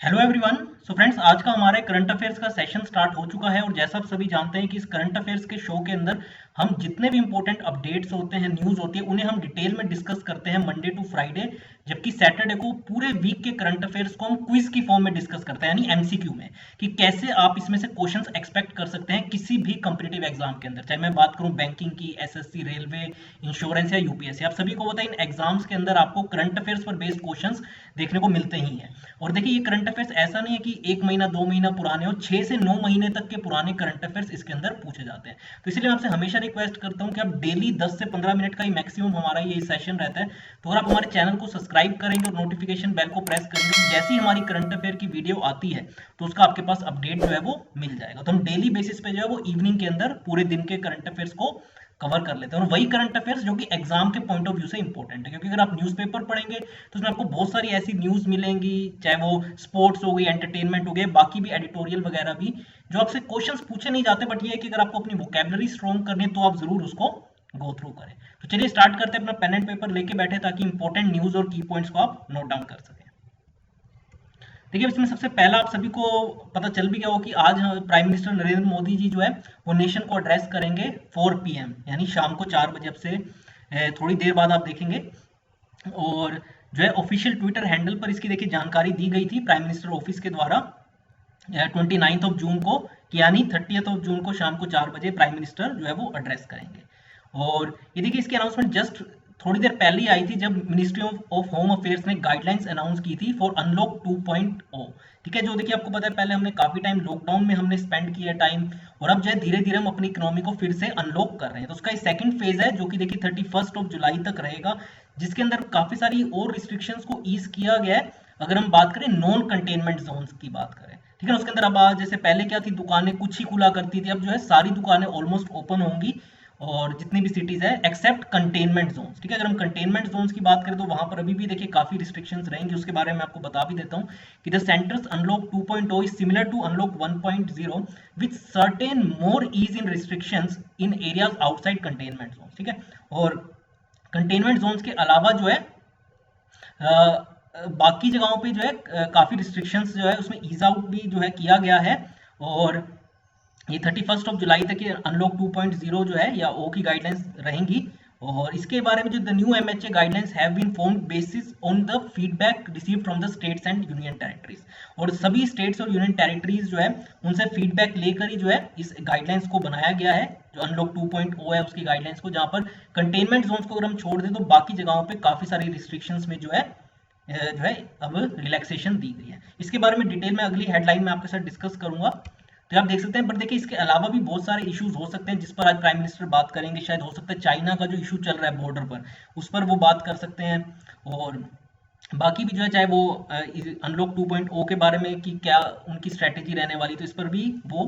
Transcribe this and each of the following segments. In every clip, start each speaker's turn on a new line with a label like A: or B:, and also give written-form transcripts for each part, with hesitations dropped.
A: Hello everyone. So friends, आज का हमारे करंट अफेयर्स का सेशन स्टार्ट हो चुका है और जैसा आप सभी जानते हैं कि इस करंट अफेयर्स के शो के अंदर हम जितने भी इंपॉर्टेंट अपडेट्स होते हैं, न्यूज़ होती है, उन्हें हम डिटेल में डिस्कस करते हैं मंडे टू फ्राइडे। जबकि सैटरडे को पूरे वीक के करंट अफेयर्स को हम क्विज की फॉर्म में डिस्कस करते हैं, यानी एमसीक्यू में, कि कैसे आप इसमें से क्वेश्चंस एक्सपेक्ट कर सकते हैं किसी भी कॉम्पिटिटिव एग्जाम के अंदर, चाहे मैं बात करूं बैंकिंग की, एसएससी, रेलवे, इंश्योरेंस या यूपीएससी। आप सभी को पता है इन एग्जाम्स के अंदर आपको करंट अफेयर्स पर बेस्ड क्वेश्चंस देखने को मिलते ही हैं। और देखिए, ये करंट अफेयर्स ऐसा नहीं है कि 1 महीना 2 महीना पुराने हो, 6 से 9 महीने तक के पुराने करंट अफेयर्स इसके अंदर पूछे जाते हैं। तो इसलिए मैं आपसे हमेशा रिक्वेस्ट करता हूं कि आप डेली 10 से 15 मिनट का ही मैक्सिमम हमारा ये सेशन रहता है। तो अगर आप हमारे चैनल को सब्सक्राइब करेंगे और नोटिफिकेशन बेल को प्रेस करेंगे, तो जैसे ही हमारी करंट अफेयर की वीडियो आती है तो उसका आपके पास अपडेट जो है वो मिल जाएगा। तो हम डेली बेसिस पे जो है वो इवनिंग के अंदर पूरे दिन के करंट अफेयर्स को कवर कर लेते हैं, और वही करंट अफेयर्स जो कि एग्जाम के पॉइंट ऑफ व्यू से इंपॉर्टेंट है। क्योंकि अगर आप न्यूज़पेपर पढ़ेंगे तो उसमें आपको बहुत सारी ऐसी न्यूज़ मिलेंगी, चाहे वो स्पोर्ट्स हो गई, एंटरटेनमेंट हो गया, बाकी भी एडिटोरियल वगैरह भी, जो आपसे क्वेश्चंस पूछे नहीं जाते, बट ये है कि अगर आपको अपनी वोकैबुलरी स्ट्रॉन्ग करनी है तो आप जरूर उसको गो थ्रू करें। तो चलिए स्टार्ट करते हैं, अपना पेन एंड पेपर लेके बैठे ताकि इंपॉर्टेंट न्यूज़ और की पॉइंट्स को आप नोट डाउन कर सकें। देखिए, इसमें सबसे पहला आप सभी को पता चल भी गया हो कि आज प्राइम मिनिस्टर नरेंद्र मोदी जी जो है वो नेशन को एड्रेस करेंगे 4 PM, यानी शाम को 4 बजे। अब से थोड़ी देर बाद आप देखेंगे। और जो है ऑफिशियल ट्विटर हैंडल पर इसकी देखिए जानकारी दी गई थी प्राइम मिनिस्टर ऑफिस के द्वारा 29 जून को, कि यानी 30 जून को शाम को 4 बजे प्राइम मिनिस्टर जो है वो एड्रेस करेंगे। और ये देखिए, इसकी अनाउंसमेंट जस्ट थोड़ी देर पहले ही आई थी, जब मिनिस्ट्री ऑफ होम अफेयर्स ने गाइडलाइंस अनाउंस की थी फॉर अनलॉक 2.0। ठीक है, जो देखिए आपको पता है पहले हमने काफी टाइम लॉकडाउन में हमने स्पेंड किया टाइम, और अब जो है धीरे धीरे हम अपनी इकोनॉमी को फिर से अनलॉक कर रहे हैं। तो उसका सेकंड फेज है जो कि देखिए 31 जुलाई तक रहेगा, जिसके अंदर काफी सारी और रिस्ट्रिक्शंस को ईज किया गया है। अगर हम बात करें नॉन कंटेनमेंट जोन्स की बात करें, ठीक है, उसके अंदर अब जैसे पहले क्या थी, दुकानें कुछ ही खुला करती थी, अब जो है सारी दुकानें ऑलमोस्ट ओपन होंगी, और जितनी भी सिटीज है एक्सेप्ट कंटेनमेंट जोन्स। ठीक है, अगर हम कंटेनमेंट जोन्स की बात करें तो वहां पर अभी भी देखिए काफी रिस्ट्रिक्शंस रहेंगी, उसके बारे में आपको बता भी देता हूं कि the centres unlock 2.0 is similar to unlock 1.0 with certain more ease in restrictions in areas outside containment zones. ठीक है, और कंटेनमेंट जोन्स के अलावा जो है बाकी जगहों पे जो है काफी रिस्ट्रिक्शंस जो है उसमें ईज आउट भी जो है किया गया है। और ये 31 जुलाई तक ये अनलॉक 2.0 जो है या ओ की गाइडलाइंस रहेंगी। और इसके बारे में जो the new MHA guidelines have been formed basis on the feedback received from the states and union territories. और सभी स्टेट्स और यूनियन टेरिटरीज जो है उनसे फीडबैक लेकर ही जो है इस गाइडलाइंस को बनाया गया है, जो अनलॉक 2.0 है उसकी गाइडलाइंस को, जहां पर कंटेनमेंट जोन्स को अगर हम छोड़ दें तो बाकी जगहों पे काफी सारी रिस्ट्रिक्शंस में जो है अब रिलैक्सेशन दी गई है। इसके बारे में डिटेल में अगली हेडलाइन में आपके साथ डिस्कस करूंगा, तो आप देख सकते हैं। पर देखिए, इसके अलावा भी बहुत सारे इश्यूज हो सकते हैं जिस पर आज प्राइम मिनिस्टर बात करेंगे। शायद हो सकता है चाइना का जो इशू चल रहा है बॉर्डर पर, उस पर वो बात कर सकते हैं। और बाकी भी जो है, चाहे वो अनलॉक 2.0 के बारे में कि क्या उनकी स्ट्रेटेजी रहने वाली, तो इस पर भी वो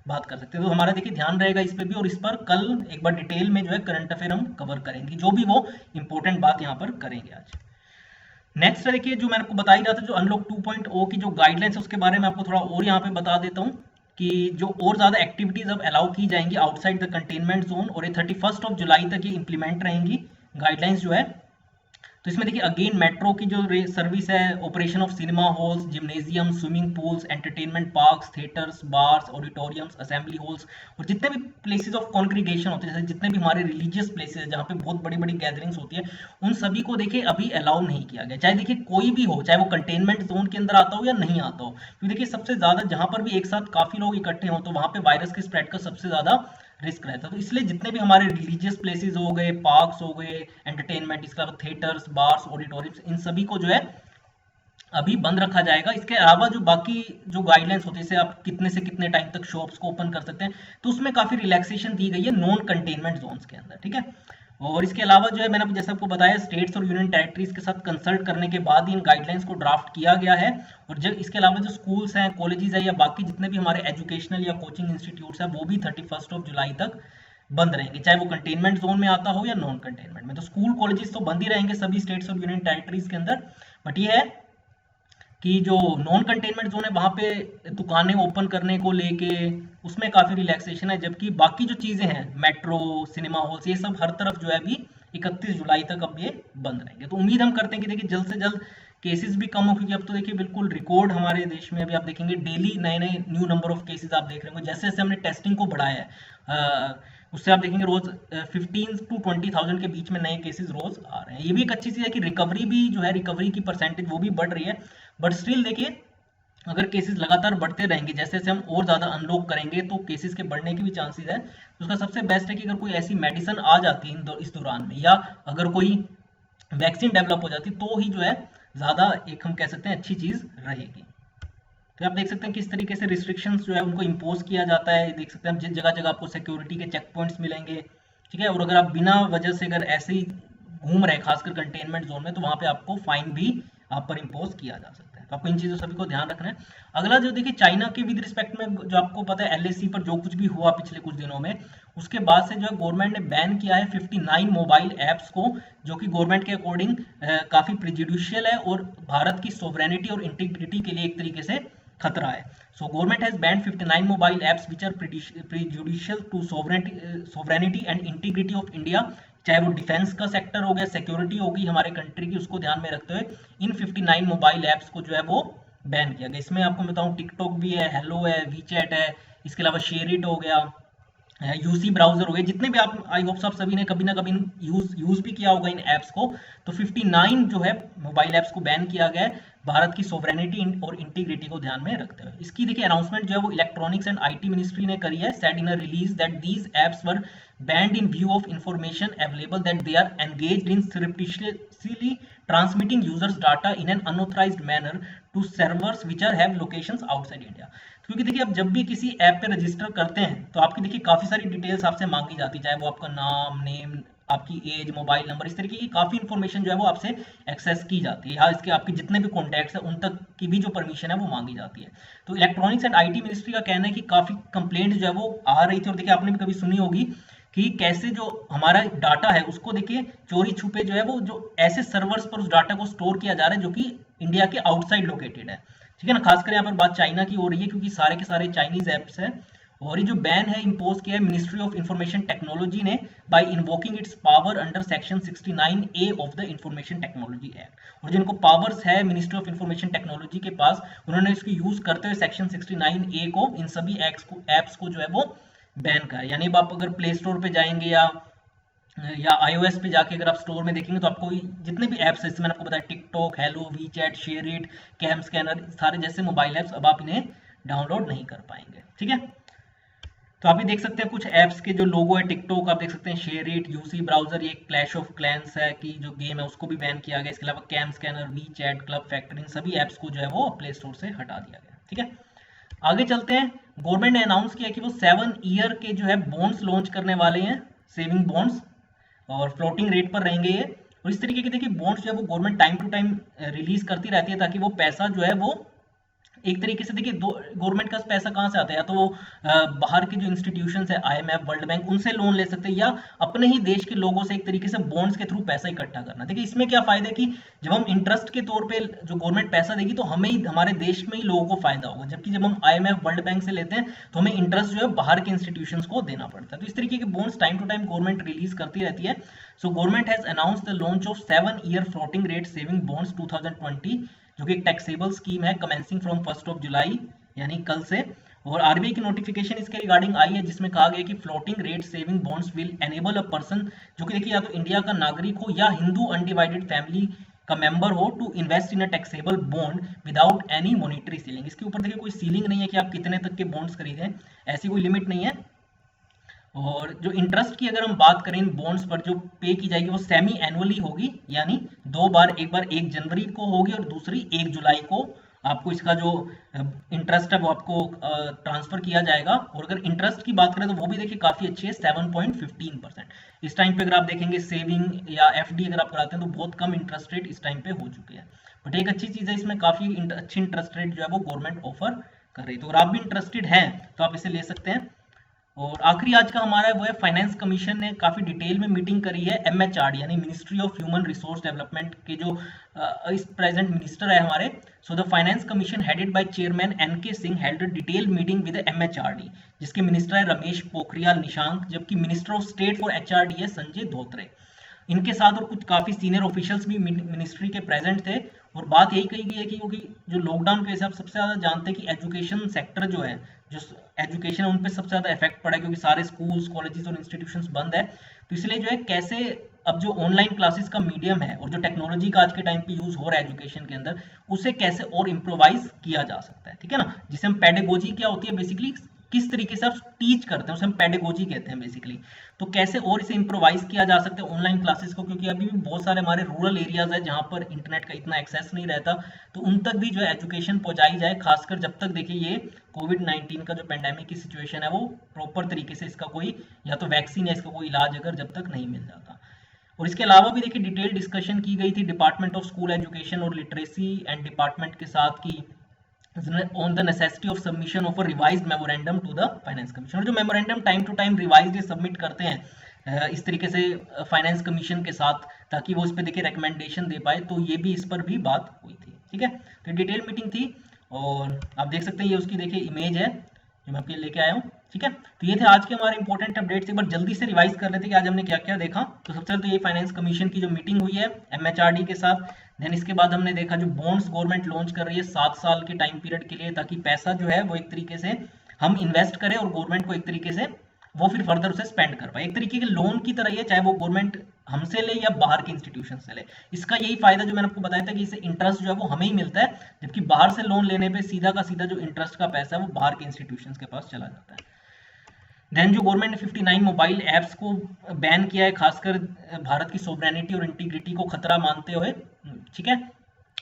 A: बात कर सकते हैं। तो हमारा देखिए ध्यान रहेगा इस पर भी, और इस पर कल एक बार डिटेल में जो है करंट अफेयर हम कवर करेंगे, जो भी वो इंपॉर्टेंट बात यहाँ पर करेंगे आज। नेक्स्ट देखिए, जो मैंने आपको बताई रहा था, जो अनलॉक 2.0 की जो गाइडलाइंस है उसके बारे में आपको थोड़ा और यहाँ पे बता देता हूँ कि जो और ज्यादा एक्टिविटीज अब अलाउ की जाएंगी आउटसाइड द कंटेनमेंट जोन, और ये 31 जुलाई तक ये इंप्लीमेंट रहेंगी गाइडलाइंस जो है। तो इसमें देखिए अगेन मेट्रो की जो सर्विस है, operation of cinema halls, gymnasium, swimming pools, entertainment parks, theatres, bars, auditoriums, assembly halls, और जितने भी प्लेसेस ऑफ कॉन्ग्रीगेशन होते हैं, जैसे जितने भी हमारे रिलीजियस प्लेसेस हैं जहाँ पे बहुत बड़ी बड़ी गैदरिंग्स होती है, उन सभी को देखिए अभी अलाउ नहीं किया गया। चाहे देखिए कोई भी हो, चाहे वो कंटेनमेंट जोन के अंदर आता हो या नहीं आता हो, क्योंकि देखिए सबसे ज्यादा जहां पर भी एक साथ काफी लोग इकट्ठे हों तो वहां पे वायरस के स्प्रेड का सबसे ज्यादा रिस्क रहता है। तो इसलिए जितने भी हमारे रिलीजियस प्लेसेस हो गए, पार्क्स हो गए, एंटरटेनमेंट, इसके अलावा थिएटर्स, बार्स, ऑडिटोरियम्स, इन सभी को जो है अभी बंद रखा जाएगा। इसके अलावा जो बाकी जो गाइडलाइंस होती है, जैसे आप कितने से कितने टाइम तक शॉप्स को ओपन कर सकते हैं, तो उसमें काफी रिलैक्सेशन दी गई है नॉन कंटेनमेंट जोन्स के अंदर। ठीक है, और इसके अलावा जो है मैंने जैसे आपको बताया, स्टेट्स और यूनियन टेरिटरीज के साथ कंसल्ट करने के बाद ही इन गाइडलाइंस को ड्राफ्ट किया गया है। और जब इसके अलावा जो स्कूल्स हैं, कॉलेजेस हैं, या बाकी जितने भी हमारे एजुकेशनल या कोचिंग इंस्टीट्यूट्स हैं, वो भी 31 जुलाई तक बंद रहेंगे, चाहे वो कंटेनमेंट जोन में आता हो या नॉन कंटेनमेंट में। तो स्कूल कॉलेजेस तो बंद ही रहेंगे सभी स्टेट्स और यूनियन टेरिटरीज के अंदर, बट ये है कि जो नॉन कंटेनमेंट जोन है वहां पे दुकानें ओपन करने को लेके उसमें काफी रिलैक्सेशन है, जबकि बाकी जो चीजें हैं, मेट्रो, सिनेमा हॉल्स, ये सब हर तरफ जो है अभी 31 जुलाई तक अब ये बंद रहेंगे। तो उम्मीद हम करते हैं कि देखिए जल्द से जल्द केसेस भी कम हो, क्योंकि अब तो देखिए बिल्कुल रिकॉर्ड हमारे देश में अभी आप देखेंगे डेली नए नए न्यू नंबर ऑफ केसेस आप देख रहे होंगे। जैसे जैसे हमने टेस्टिंग को बढ़ाया है उससे आप देखेंगे रोज 15 to 20,000 के बीच में नए केसेस रोज आ रहे हैं। ये भी एक अच्छी चीज है कि रिकवरी भी जो है, रिकवरी की परसेंटेज वो भी बढ़ रही है। बट स्टिल देखिए, अगर केसेस लगातार बढ़ते रहेंगे, जैसे जैसे हम और ज्यादा अनलॉक करेंगे तो केसेस के बढ़ने की भी चांसेस है। तो उसका सबसे बेस्ट है कि अगर कोई ऐसी मेडिसिन आ जाती है इस दौरान में, या अगर कोई वैक्सीन डेवलप हो जाती तो ही जो है ज्यादा एक हम कह सकते हैं अच्छी चीज रहेगी। तो आप देख सकते हैं किस तरीके से रिस्ट्रिक्शंस जो है उनको इम्पोज किया जाता है। देख सकते हैं जिस जगह जगह आपको सिक्योरिटी के चेक पॉइंट्स मिलेंगे, ठीक है। और अगर आप बिना वजह से अगर ऐसे ही घूम रहे खासकर कंटेनमेंट जोन में, तो वहां पे आपको फाइन भी आप पर इम्पोज किया जा सकता है। तो आपको इन चीजों सभी को ध्यान रखना है। अगला जो देखिए चाइना के विद रिस्पेक्ट में, जो आपको पता है एलएसी पर जो कुछ भी हुआ पिछले कुछ दिनों में, उसके बाद से जो है गवर्नमेंट ने बैन किया है 59 मोबाइल ऐप्स को, जो कि गवर्नमेंट के अकॉर्डिंग काफी प्रिजुडिशियल है और भारत की सोवरेनिटी और इंटीग्रिटी के लिए एक तरीके से खतरा है। So government has banned 59 mobile apps which are prejudicial to sovereignty and integrity of India। चाहे वो डिफेंस का सेक्टर हो गया, सिक्योरिटी होगी हमारे कंट्री की, उसको ध्यान में रखते हुए इन 59 मोबाइल ऐप्स को जो है वो बैन किया गया। इसमें आपको बताऊं टिकटॉक भी है, हेलो है, वीचैट है, इसके अलावा शेयरिट हो गया, यूसी ब्राउजर हो गए, जितने भी आप, आई होप आप सभी ने कभी ना कभी यूज भी किया होगा इन एप्स को। तो 59 जो है मोबाइल एप्स को बैन किया गया है भारत की सोवरेनिटी और इंटीग्रिटी को ध्यान में रखते हुए। इसकी देखिए अनाउंसमेंट जो है वो इलेक्ट्रॉनिक्स एंड आईटी मिनिस्ट्री ने करी है, said in a release that these apps were banned in view of information available that they are engaged in surreptitiously transmitting users data in an unauthorized manner to servers which are have locations outside India। क्योंकि देखिए आप जब भी किसी app पे register करते हैं तो आपकी देखिए काफी सारी डिटेल्स आपसे मांगी जाती है, चाहे वो आपका नाम, नेम, आपकी एज, मोबाइल नंबर, इस तरीके की काफी इंफॉर्मेशन जो है वो आपसे एक्सेस की जाती है। यहाँ इसके आपके जितने भी कॉन्टैक्ट्स हैं उन तक की भी जो परमिशन है वो मांगी जाती है। तो इलेक्ट्रॉनिक्स एंड आईटी मिनिस्ट्री का कहना है कि काफी कंप्लेंट जो है वो आ रही थी, और देखिए आपने भी कभी सुनी होगी कि कैसे जो हमारा डाटा है उसको देखिए चोरी छुपे जो है वो जो ऐसे सर्वर्स पर उस डाटा को स्टोर किया जा रहा है जो कि इंडिया के आउटसाइड लोकेटेड है, ठीक है ना। खासकर यहाँ पर बात चाइना की हो रही है क्योंकि सारे के सारे चाइनीज एप्स हैं। और ये जो बैन है इंपोज किया है मिनिस्ट्री ऑफ इंफॉर्मेशन टेक्नोलॉजी ने by invoking its power under section 69A of the information technology act. और जिनको पावर्स है मिनिस्ट्री ऑफ इंफॉर्मेशन टेक्नोलॉजी के पास, उन्होंने इसको यूज करते हुए सेक्शन 69A को इन सभी एप्स को जो है वो बैन करा है। यानी अब आप अगर प्ले स्टोर पे जाएंगे या iOS पे जाके अगर आप स्टोर में देखेंगे तो आपको जितने भी ऐप्स है, मैंने आपको बताया TikTok, Helo, WeChat, SHAREit, CamScanner, सारे जैसे मोबाइल ऐप्स अब आप इन्हें डाउनलोड नहीं कर पाएंगे, ठीक है। तो आप भी देख सकते हैं कुछ ऐप्स के जो लोगो है, टिकटॉक आप देख सकते हैं, शेयरिट, यूसी ब्राउजर, ये क्लैश ऑफ क्लैंस है कि जो गेम है उसको भी बैन किया गया। इसके अलावा cam scanner, WeChat, club factor, इन सभी ऐप्स को जो है वो प्ले स्टोर से हटा दिया गया, ठीक है। आगे चलते हैं। गवर्नमेंट ने अनाउंस किया कि वो 7 ईयर के जो है बॉन्ड्स लॉन्च करने वाले हैं, सेविंग बॉन्ड्स, और फ्लोटिंग रेट पर रहेंगे ये। और इस तरीके के देखिए बॉन्ड्स जो है वो government time to time release करती रहती है ताकि वो पैसा जो है वो एक तरीके से देखिए गवर्नमेंट का पैसा कहाँ से आता है, या तो वो बाहर के जो इंस्टीट्यूशंस है, आईएमएफ, वर्ल्ड बैंक, उनसे लोन ले सकते हैं, या अपने ही देश के लोगों से एक तरीके से बॉन्ड्स के थ्रू पैसा इकट्ठा करना। देखिए इसमें क्या फायदा है कि जब हम इंटरेस्ट के तौर पे जो गवर्नमेंट पैसा देगी तो हमें ही, हमारे देश में ही लोगों को फायदा होगा, जबकि जब हम आईएमएफ, वर्ल्ड बैंक से लेते हैं तो हमें इंटरेस्ट जो है बाहर के इंस्टीट्यूशंस को देना पड़ता है। तो इस तरीके के bonds time to time government release करती रहती है। So government has announced the launch of 7 year floating rate saving bonds 2020, जो कि एक टैक्सेबल स्कीम है कमेंसिंग फ्रॉम 1 जुलाई यानी कल से। और आरबीआई की नोटिफिकेशन इसके रिगार्डिंग आई है जिसमें कहा गया कि floating rate saving bonds will enable a person, जो कि देखिए या तो इंडिया का नागरिक हो या हिंदू अनडिवाइडेड फैमिली का मेंबर हो, to invest in a taxable bond without any monetary ceiling. इसके ऊपर देखिए कोई सीलिंग नहीं है कि आप कितने तक के बॉन्ड्स खरीदें, ऐसी कोई लिमिट नहीं है। और जो इंटरेस्ट की अगर हम बात करें इन बॉन्ड्स पर जो पे की जाएगी वो सेमी एनुअली होगी, यानी दो बार, एक बार 1 जनवरी को होगी और दूसरी 1 जुलाई को आपको इसका जो इंटरेस्ट है वो आपको ट्रांसफर किया जाएगा। और अगर इंटरेस्ट की बात करें तो वो भी देखिए काफी अच्छी है, 7.15%। इस टाइम पे अगर आप देखेंगे सेविंग या एफडी अगर आप कराते हैं तो बहुत कम इंटरेस्ट रेट इस टाइम पे हो चुके हैं। बट एक अच्छी चीज है, इसमें काफी अच्छी इंटरेस्ट रेट जो है वो गवर्नमेंट ऑफर कर रही है। तो अगर आप भी इंटरेस्टेड हैं तो आप इसे ले सकते हैं। और आखिरी आज का हमारा वो है, फाइनेंस कमीशन ने काफी डिटेल में मीटिंग करी है एमएचआरडी यानी ministry of human resource development के जो इस प्रेजेंट मिनिस्टर है हमारे। So the finance commission headed by chairman NK Singh held a detail meeting with MHRD, जिसके मिनिस्टर है रमेश पोखरियाल निशंक, जबकि minister of state for HRD है संजय धोत्रे। इनके साथ और कुछ काफी सीनियर ऑफिशियल्स भी मिनिस्ट्री के प्रेजेंट थे। और बात यही कही गई है कि क्योंकि जो लॉकडाउन के हिसाब सबसे ज़्यादा जानते हैं कि एजुकेशन सेक्टर जो है, जो एजुकेशन है उन पे सबसे ज़्यादा इफेक्ट पड़ा है, क्योंकि सारे स्कूल्स कॉलेजेस और इंस्टीट्यूशंस बंद है। तो इसलिए जो है कैसे अब जो ऑनलाइन क्लासेस का मीडियम है और जो टेक्नोलॉजी का आज के टाइम पे यूज हो रहा है एजुकेशन के अंदर, उसे कैसे और इम्प्रोवाइज किया जा सकता है, ठीक है ना। जिसे हम पेडागोजी क्या होती है बेसिकली, किस तरीके से आप टीच करते हैं उसे हम पेडागोजी कहते हैं बेसिकली। तो कैसे और इसे इम्प्रोवाइज किया जा सकता है ऑनलाइन क्लासेस को, क्योंकि अभी भी बहुत सारे हमारे रूरल एरियाज है जहाँ पर इंटरनेट का इतना एक्सेस नहीं रहता, तो उन तक भी जो है एजुकेशन पहुंचाई जाए, खासकर जब तक देखिए ये कोविड-19 का जो पेंडेमिक की सिचुएशन है वो प्रॉपर तरीके से इसका कोई या तो वैक्सीन या इसका कोई इलाज अगर जब तक नहीं मिल जाता। और इसके अलावा भी देखिए डिटेल डिस्कशन की गई थी डिपार्टमेंट ऑफ स्कूल एजुकेशन और लिटरेसी एंड डिपार्टमेंट के साथ की on the necessity of submission of a revised memorandum to the finance commission। और जो memorandum time to time revise submit करते हैं इस तरीके से फाइनेंस कमीशन के साथ, ताकि वो इस पर देखिए रिकमेंडेशन दे पाए, तो ये भी इस पर भी बात हुई थी, ठीक है। तो डिटेल मीटिंग थी और आप देख सकते हैं ये उसकी देखिए इमेज है जो मैं आपके लेके आया हूँ, ठीक है। तो ये थे आज के हमारे इंपॉर्टेंट अपडेट्स। एक बार जल्दी से रिवाइज कर लेते कि आज हमने क्या क्या देखा। तो सबसे पहले तो ये फाइनेंस कमीशन की जो मीटिंग हुई है एमएचआरडी के साथ, देन इसके बाद हमने देखा जो बॉन्ड्स गवर्नमेंट लॉन्च कर रही है 7 साल के टाइम पीरियड के लिए, ताकि पैसा जो है वो एक तरीके से हम इन्वेस्ट करें और गवर्नमेंट को एक तरीके से वो फिर फर्दर उसे स्पेंड कर पाए। एक तरीके के लोन की तरह ही है, चाहे वो गवर्नमेंट हमसे ले या बाहर के इंस्टीट्यूशन से ले। इसका यही फायदा जो मैंने आपको बताया था कि इससे इंटरेस्ट जो है वो हमें ही मिलता है, जबकि बाहर से लोन लेने पे सीधा का सीधा जो इंटरेस्ट का पैसा है वो बाहर के इंस्टीट्यूशंस के पास चला जाता है। देन जो गवर्नमेंट ने 59 मोबाइल ऐप्स को बैन किया है, खासकर भारत की सोवरेनिटी और इंटीग्रिटी को खतरा मानते हुए, ठीक है।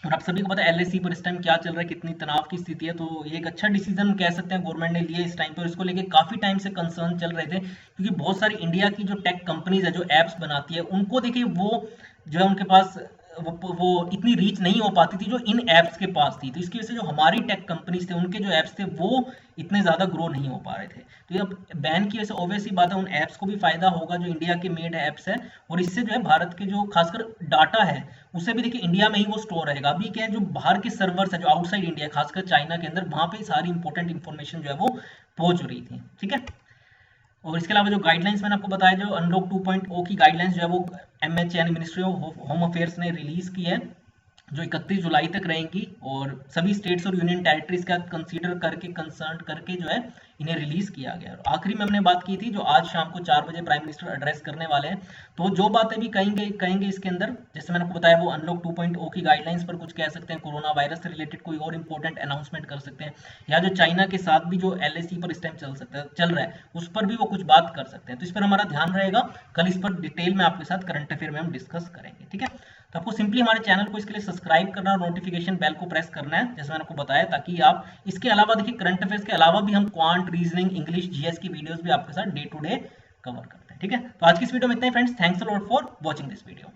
A: और आप सभी को पता है एलएसी पर इस टाइम क्या चल रहा है, कितनी तनाव की स्थिति है, तो ये एक अच्छा डिसीजन कह सकते हैं गवर्नमेंट ने लिया इस टाइम पर। इसको लेके काफी टाइम से कंसर्न चल रहे थे, क्योंकि बहुत सारी इंडिया की जो टेक कंपनीज है जो एप्स बनाती है, उनको देखिए वो जो है उनके पास वो इतनी रीच नहीं हो पाती थी जो इन एप्स के पास थी। तो इसकी वजह से जो हमारी टेक कंपनीज थे उनके जो एप्स थे वो इतने ज्यादा ग्रो नहीं हो पा रहे थे। तो अब बैन की वजह से ऑब्वियस ही बात है उन एप्स को भी फायदा होगा जो इंडिया के मेड एप्स है, और इससे जो है भारत के जो खासकर डाटा है उसे भी देखिए इंडिया में ही वो स्टोर रहेगा। अभी क्या है जो बाहर के सर्वर्स है जो आउटसाइड इंडिया खासकर चाइना के अंदर, वहां पे सारी इंपॉर्टेंट इन्फॉर्मेशन जो है वो पहुंच रही थी, ठीक है। और इसके अलावा जो गाइडलाइंस मैंने आपको बताया जो अनलॉक 2.0 की गाइडलाइंस जो है वो एमएच यानी मिनिस्ट्री ऑफ होम अफेयर्स ने रिलीज की है, जो 31 जुलाई तक रहेंगी, और सभी स्टेट्स और यूनियन टेरिटरीज का कंसीडर करके कंसर्न करके जो है इन्हें रिलीज किया गया। और आखिरी में हमने बात की थी जो आज शाम को 4 बजे प्राइम मिनिस्टर एड्रेस करने वाले हैं, तो जो बातें भी कहेंगे इसके अंदर, जैसे मैंने आपको बताया वो अनलॉक 2.0 की गाइडलाइंस पर कुछ कह सकते हैं, कोरोना वायरस से रिलेटेड कोई और इंपॉर्टेंट अनाउंसमेंट कर सकते हैं, या जो चाइना के साथ भी जो एलएसी पर इस टाइम चल रहा है उस पर भी वो कुछ बात कर सकते हैं। तो इस पर हमारा ध्यान रहेगा, कल इस पर डिटेल में आपके साथ करंट अफेयर में हम डिस्कस करेंगे, ठीक है। तो आपको सिंपली हमारे चैनल को इसके लिए सब्सक्राइब करना और नोटिफिकेशन बेल को प्रेस करना है, जैसे मैंने आपको बताया, ताकि आप इसके अलावा देखिए करंट अफेयर्स के अलावा भी हम क्वांट, रीजनिंग, इंग्लिश, जीएस की वीडियोस भी आपके साथ डे टू डे कवर करते हैं, ठीक है। तो आज की इस वीडियो में इतना ही friends, thanks a lot for watching this video.